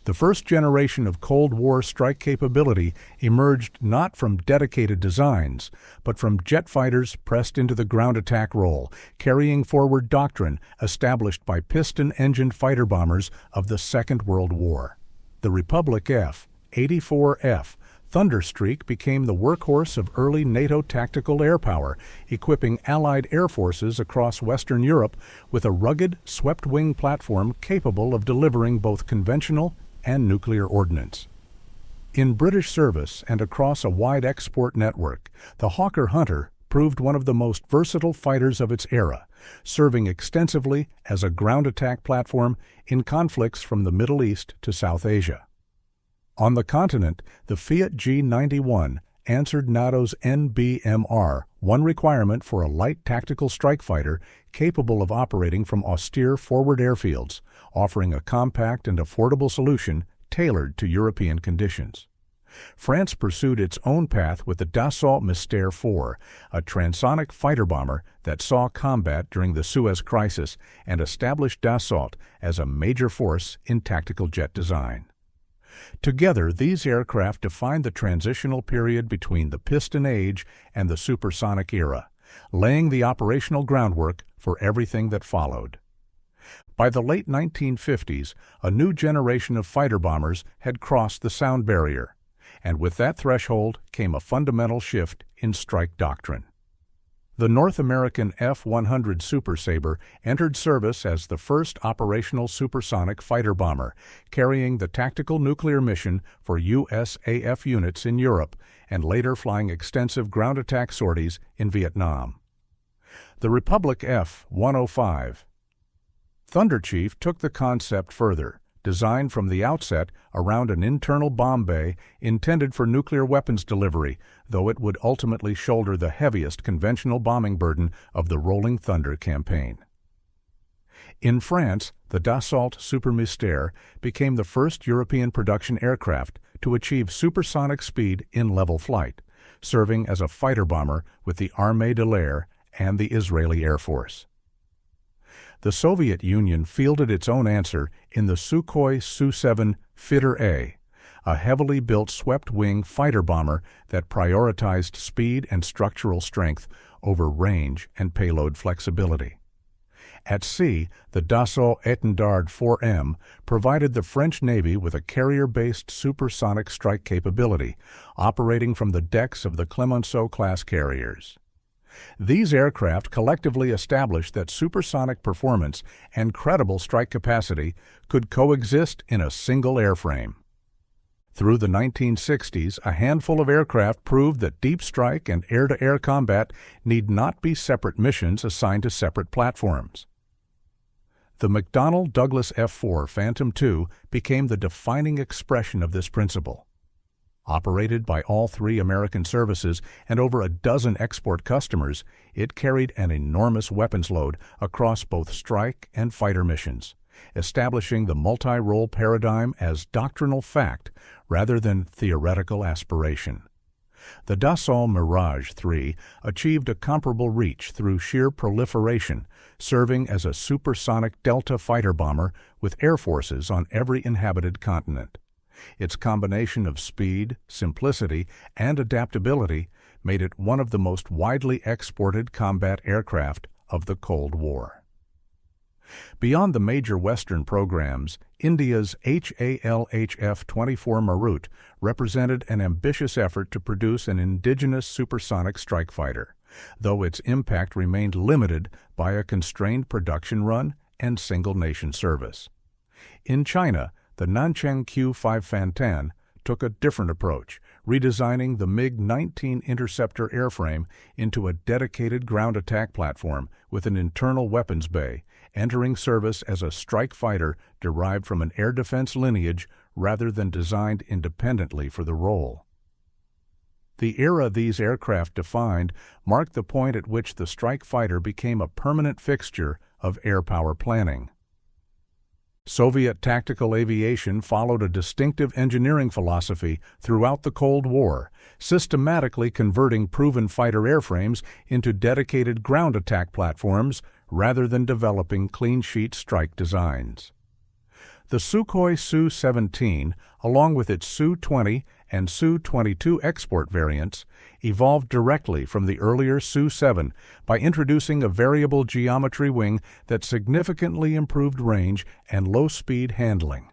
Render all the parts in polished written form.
The first generation of Cold War strike capability emerged not from dedicated designs, but from jet fighters pressed into the ground attack role, carrying forward doctrine established by piston-engined fighter bombers of the Second World War. The Republic F-84F Thunderstreak became the workhorse of early NATO tactical air power, equipping Allied air forces across Western Europe with a rugged, swept-wing platform capable of delivering both conventional and nuclear ordnance. In British service and across a wide export network, the Hawker Hunter proved one of the most versatile fighters of its era, serving extensively as a ground attack platform in conflicts from the Middle East to South Asia. On the continent, the Fiat G.91 answered NATO's NBMR, one requirement for a light tactical strike fighter capable of operating from austere forward airfields, offering a compact and affordable solution tailored to European conditions. France pursued its own path with the Dassault Mystère IV, a transonic fighter bomber that saw combat during the Suez Crisis and established Dassault as a major force in tactical jet design. Together, these aircraft defined the transitional period between the piston age and the supersonic era, laying the operational groundwork for everything that followed. By the late 1950s, a new generation of fighter bombers had crossed the sound barrier, and with that threshold came a fundamental shift in strike doctrine. The North American F-100 Super Sabre entered service as the first operational supersonic fighter bomber, carrying the tactical nuclear mission for USAF units in Europe and later flying extensive ground attack sorties in Vietnam. The Republic F-105 Thunderchief took the concept further, designed from the outset around an internal bomb bay intended for nuclear weapons delivery, though it would ultimately shoulder the heaviest conventional bombing burden of the Rolling Thunder campaign. In France, the Dassault Super Mystère became the first European production aircraft to achieve supersonic speed in level flight, serving as a fighter bomber with the Armée de l'Air and the Israeli Air Force. The Soviet Union fielded its own answer in the Sukhoi Su-7 Fighter A, a heavily built swept-wing fighter bomber that prioritized speed and structural strength over range and payload flexibility. At sea, the Dassault Étendard 4M provided the French Navy with a carrier-based supersonic strike capability, operating from the decks of the Clemenceau-class carriers. These aircraft collectively established that supersonic performance and credible strike capacity could coexist in a single airframe. Through the 1960s, a handful of aircraft proved that deep strike and air-to-air combat need not be separate missions assigned to separate platforms. The McDonnell Douglas F-4 Phantom II became the defining expression of this principle. Operated by all three American services and over a dozen export customers, it carried an enormous weapons load across both strike and fighter missions, establishing the multi-role paradigm as doctrinal fact rather than theoretical aspiration. The Dassault Mirage III achieved a comparable reach through sheer proliferation, serving as a supersonic Delta fighter bomber with air forces on every inhabited continent. Its combination of speed, simplicity, and adaptability made it one of the most widely exported combat aircraft of the Cold War. Beyond the major Western programs, India's HAL-HF-24 Marut represented an ambitious effort to produce an indigenous supersonic strike fighter, though its impact remained limited by a constrained production run and single-nation service. In China, the Nanchang Q-5 Fantan took a different approach, redesigning the MiG-19 interceptor airframe into a dedicated ground attack platform with an internal weapons bay, entering service as a strike fighter derived from an air defense lineage rather than designed independently for the role. The era these aircraft defined marked the point at which the strike fighter became a permanent fixture of air power planning. Soviet tactical aviation followed a distinctive engineering philosophy throughout the Cold War, systematically converting proven fighter airframes into dedicated ground attack platforms rather than developing clean-sheet strike designs. The Sukhoi Su-17, along with its Su-20 and Su-22 export variants, evolved directly from the earlier Su-7 by introducing a variable geometry wing that significantly improved range and low-speed handling.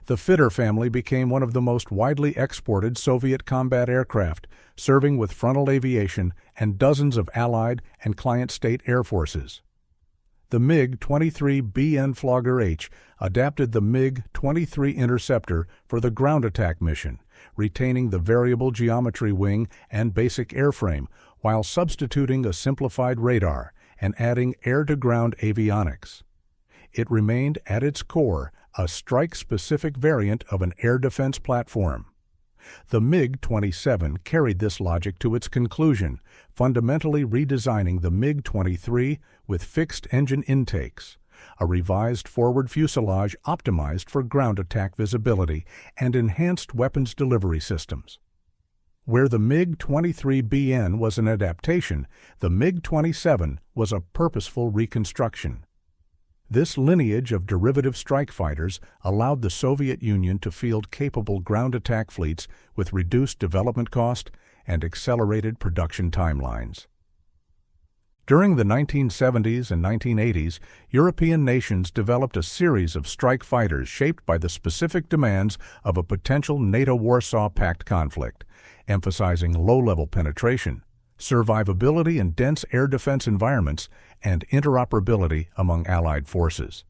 The Fitter family became one of the most widely exported Soviet combat aircraft, serving with frontal aviation and dozens of Allied and client-state air forces. The MiG-23BN Flogger H adapted the MiG-23 Interceptor for the ground attack mission, retaining the variable geometry wing and basic airframe while substituting a simplified radar and adding air-to-ground avionics. It remained, at its core, a strike-specific variant of an air defense platform. The MiG-27 carried this logic to its conclusion, fundamentally redesigning the MiG-23 with fixed engine intakes, a revised forward fuselage optimized for ground attack visibility, and enhanced weapons delivery systems. Where the MiG-23BN was an adaptation, the MiG-27 was a purposeful reconstruction. This lineage of derivative strike fighters allowed the Soviet Union to field capable ground attack fleets with reduced development cost and accelerated production timelines. During the 1970s and 1980s, European nations developed a series of strike fighters shaped by the specific demands of a potential NATO Warsaw Pact conflict, emphasizing low-level penetration, survivability in dense air defense environments, and interoperability among Allied forces.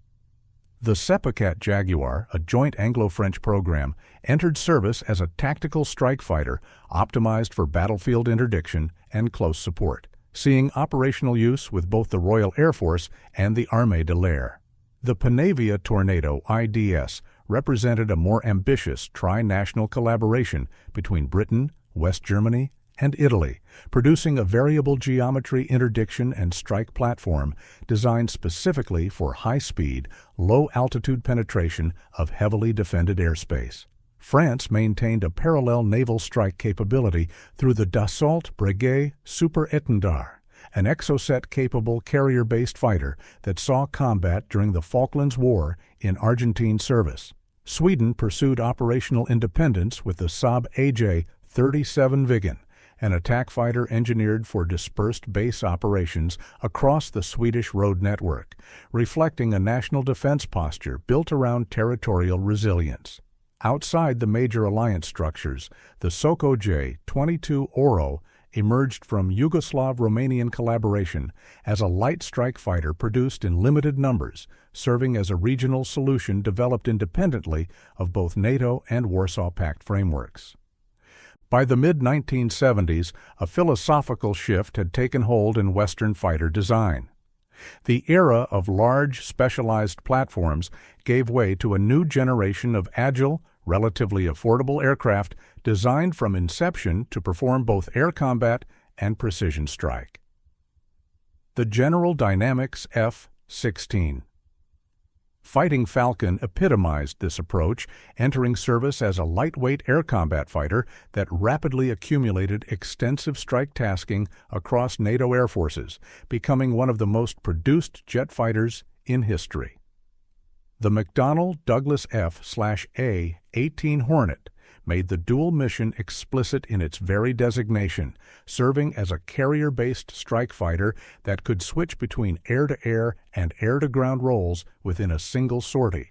The Sepacat Jaguar, a joint Anglo-French program, entered service as a tactical strike fighter optimized for battlefield interdiction and close support, seeing operational use with both the Royal Air Force and the Armée de l'Air. The Panavia Tornado IDS represented a more ambitious tri-national collaboration between Britain, West Germany, and Italy, producing a variable geometry interdiction and strike platform designed specifically for high-speed, low-altitude penetration of heavily defended airspace. France maintained a parallel naval strike capability through the Dassault Breguet Super Étendard, an Exocet-capable carrier-based fighter that saw combat during the Falklands War in Argentine service. Sweden pursued operational independence with the Saab AJ-37 Viggen, an attack fighter engineered for dispersed base operations across the Swedish road network, reflecting a national defense posture built around territorial resilience. Outside the major alliance structures, the Sukhoi J-22 Oro emerged from Yugoslav-Romanian collaboration as a light strike fighter produced in limited numbers, serving as a regional solution developed independently of both NATO and Warsaw Pact frameworks. By the mid-1970s, a philosophical shift had taken hold in Western fighter design. The era of large, specialized platforms gave way to a new generation of agile, relatively affordable aircraft designed from inception to perform both air combat and precision strike. The General Dynamics F-16 Fighting Falcon epitomized this approach, entering service as a lightweight air combat fighter that rapidly accumulated extensive strike tasking across NATO air forces, becoming one of the most produced jet fighters in history. The McDonnell Douglas F/A-18 Hornet made the dual mission explicit in its very designation, serving as a carrier-based strike fighter that could switch between air-to-air and air-to-ground roles within a single sortie.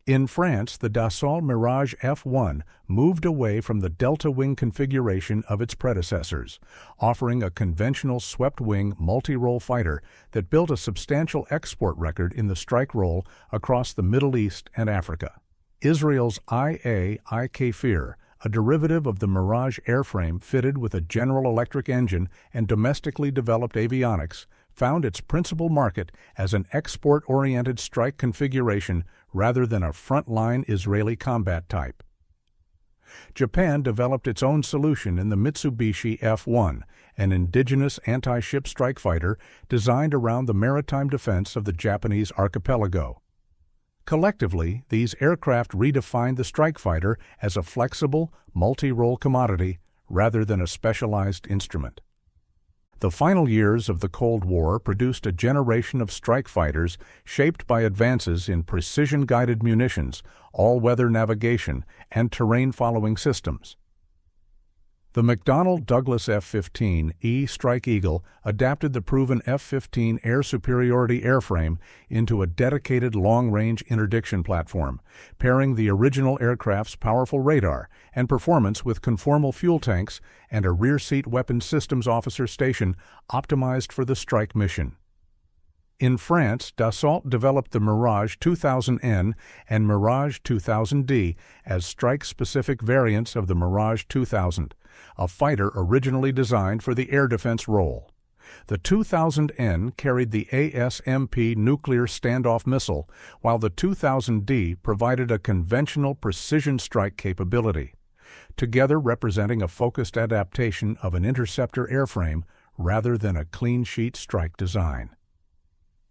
In France, the Dassault Mirage F1 moved away from the delta-wing configuration of its predecessors, offering a conventional swept-wing multi-role fighter that built a substantial export record in the strike role across the Middle East and Africa. Israel's IA-IK-FIR, a derivative of the Mirage airframe fitted with a General Electric engine and domestically developed avionics, found its principal market as an export-oriented strike configuration rather than a front-line Israeli combat type. Japan developed its own solution in the Mitsubishi F-1, an indigenous anti-ship strike fighter designed around the maritime defense of the Japanese archipelago. Collectively, these aircraft redefined the strike fighter as a flexible, multi-role commodity rather than a specialized instrument. The final years of the Cold War produced a generation of strike fighters shaped by advances in precision-guided munitions, all-weather navigation, and terrain-following systems. The McDonnell Douglas F-15E Strike Eagle adapted the proven F-15 air superiority airframe into a dedicated long-range interdiction platform, pairing the original aircraft's powerful radar and performance with conformal fuel tanks and a rear-seat weapons systems officer station optimized for the strike mission. In France, Dassault developed the Mirage 2000N and Mirage 2000D as strike-specific variants of the Mirage 2000, a fighter originally designed for the air defense role. The 2000N carried the ASMP nuclear standoff missile, while the 2000D provided a conventional precision strike capability, together representing a focused adaptation of an interceptor airframe rather than a clean-sheet strike design.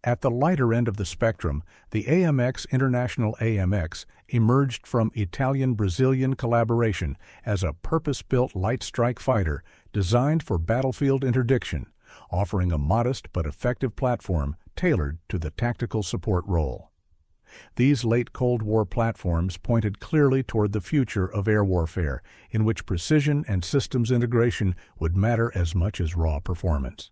At the lighter end of the spectrum, the AMX International AMX emerged from Italian-Brazilian collaboration as a purpose-built light strike fighter designed for battlefield interdiction, offering a modest but effective platform tailored to the tactical support role. These late Cold War platforms pointed clearly toward the future of air warfare, in which precision and systems integration would matter as much as raw performance.